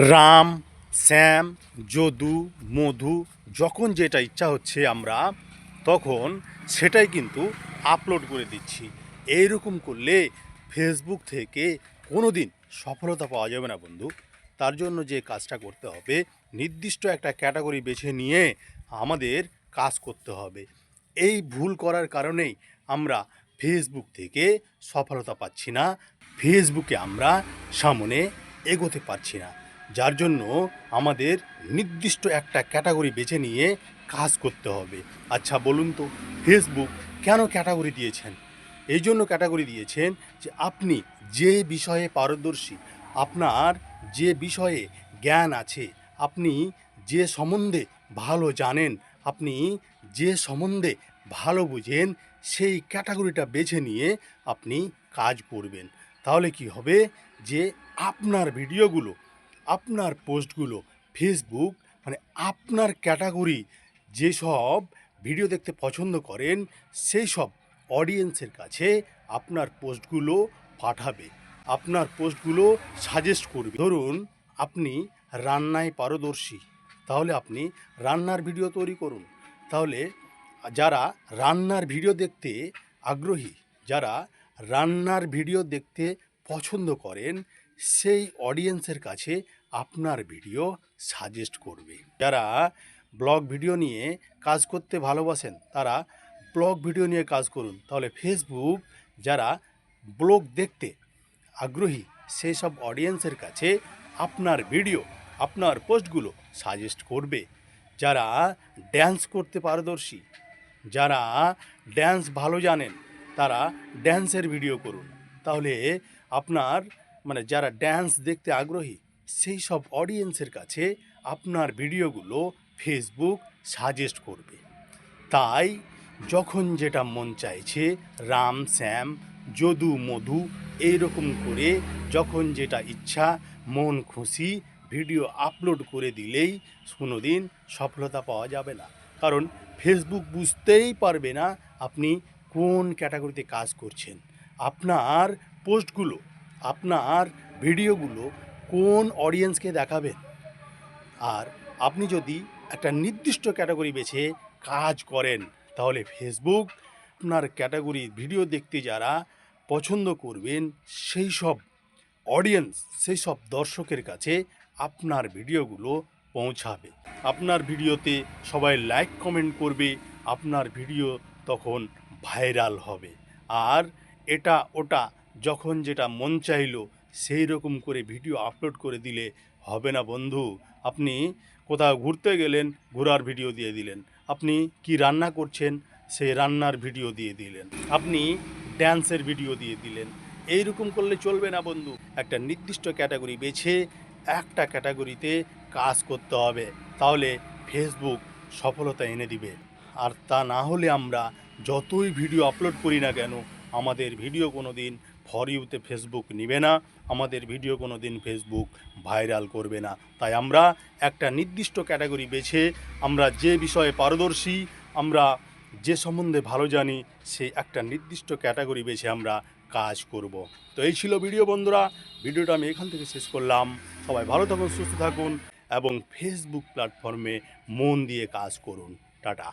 রাম, শ্যাম, যদু, মধু যখন যেটা ইচ্ছা হচ্ছে আমরা তখন সেটাই কিন্তু আপলোড করে দিচ্ছি। এইরকম করলে ফেসবুক থেকে কোনো দিন সফলতা পাওয়া যাবে না বন্ধু। তার জন্য যে কাজটা করতে হবে, নির্দিষ্ট একটা ক্যাটাগরি বেছে নিয়ে আমাদের কাজ করতে হবে। এই ভুল করার কারণেই আমরা ফেসবুক থেকে সফলতা পাচ্ছি না, ফেসবুকে আমরা সামনে এগোতে পারছি না। যার জন্য আমাদের নির্দিষ্ট একটা ক্যাটাগরি বেছে নিয়ে কাজ করতে হবে। আচ্ছা বলুন তো, ফেসবুক কেন ক্যাটাগরি দিয়েছেন? এই জন্য ক্যাটাগরি দিয়েছেন যে আপনি যে বিষয়ে পারদর্শী, আপনার যে বিষয়ে জ্ঞান আছে, আপনি যে সম্বন্ধে ভালো জানেন, আপনি যে সম্বন্ধে ভালো বুঝেন, সেই ক্যাটাগরিটা বেছে নিয়ে আপনি কাজ করবেন। তাহলে কি হবে যে আপনার ভিডিওগুলো, আপনার পোস্টগুলো ফেসবুক মানে আপনার ক্যাটাগরি যেসব ভিডিও দেখতে পছন্দ করেন সেই সব অডিয়েন্সের কাছে আপনার পোস্টগুলো পাঠাবে, আপনার পোস্টগুলো সাজেস্ট করবে। ধরুন আপনি রান্নায় পারদর্শী, তাহলে আপনি রান্নার ভিডিও তৈরি করুন। তাহলে যারা রান্নার ভিডিও দেখতে আগ্রহী, যারা রান্নার ভিডিও দেখতে পছন্দ করেন, সেই অডিয়েন্সের কাছে আপনার ভিডিও সাজেস্ট করবে। যারা ব্লগ ভিডিও নিয়ে কাজ করতে ভালোবাসেন তারা ব্লগ ভিডিও নিয়ে কাজ করুন। তাহলে ফেসবুক যারা ব্লগ দেখতে আগ্রহী সেই সব অডিয়েন্সের কাছে আপনার ভিডিও, আপনার পোস্টগুলো সাজেস্ট করবে। যারা ড্যান্স করতে পারদর্শী, যারা ড্যান্স ভালো জানেন, তারা ড্যান্সের ভিডিও করুন। তাহলে আপনার মানে যারা ড্যান্স দেখতে আগ্রহী সেই সব অডিয়েন্সের কাছে আপনার ভিডিওগুলো ফেসবুক সাজেস্ট করবে। তাই যখন যেটা মন চাইছে রাম, শ্যাম, যদু, মধু এইরকম করে যখন যেটা ইচ্ছা মন খুশি ভিডিও আপলোড করে দিলেই কোনো দিন সফলতা পাওয়া যাবে না। কারণ ফেসবুক বুঝতেই পারবে না আপনি কোন ক্যাটাগরিতে কাজ করছেন। আপনার পোস্টগুলো, আপনার ভিডিওগুলো কোন অডিয়েন্সকে দেখাবেন। আর আপনি যদি একটা নির্দিষ্ট ক্যাটাগরি বেছে কাজ করেন তাহলে ফেসবুক আপনার ক্যাটাগরি ভিডিও দেখতে যারা পছন্দ করবেন সেই সব অডিয়েন্স, সেই সব দর্শকের কাছে আপনার ভিডিওগুলো পৌঁছাবে। আপনার ভিডিওতে সবাই লাইক কমেন্ট করবে, আপনার ভিডিও তখন ভাইরাল হবে। আর এটা ওটা যখন যেটা মন চাইলো সেই রকম করে ভিডিও আপলোড করে দিলে হবে না বন্ধু। আপনি কোথাও ঘুরতে গেলেন, ঘোরার ভিডিও দিয়ে দিলেন। আপনি কি রান্না করছেন সেই রান্নার ভিডিও দিয়ে দিলেন। আপনি ড্যান্সের ভিডিও দিয়ে দিলেন। এইরকম করলে চলবে না বন্ধু। একটা নির্দিষ্ট ক্যাটাগরি বেছে একটা ক্যাটাগরিতে কাজ করতে হবে, তাহলে ফেসবুক সফলতা এনে দিবে। আর তা না হলে আমরা যতই ভিডিও আপলোড করি না কেন আমাদের ভিডিও কোনো দিন ফর ইউতে ফেসবুক নেবে না, আমাদের ভিডিও কোনো দিন ফেসবুক ভাইরাল করবে না। তাই আমরা একটা নির্দিষ্ট ক্যাটাগরি বেছে আমরা যে বিষয়ে পারদর্শী, আমরা যে সম্বন্ধে ভালো জানি সেই একটা নির্দিষ্ট ক্যাটাগরি বেছে আমরা কাজ করব। তো এই ছিল ভিডিও বন্ধুরা, ভিডিওটা আমি এখান থেকে শেষ করলাম। সবাই ভালো থাকুন, সুস্থ থাকুন এবং ফেসবুক প্ল্যাটফর্মে মন দিয়ে কাজ করুন। টাটা।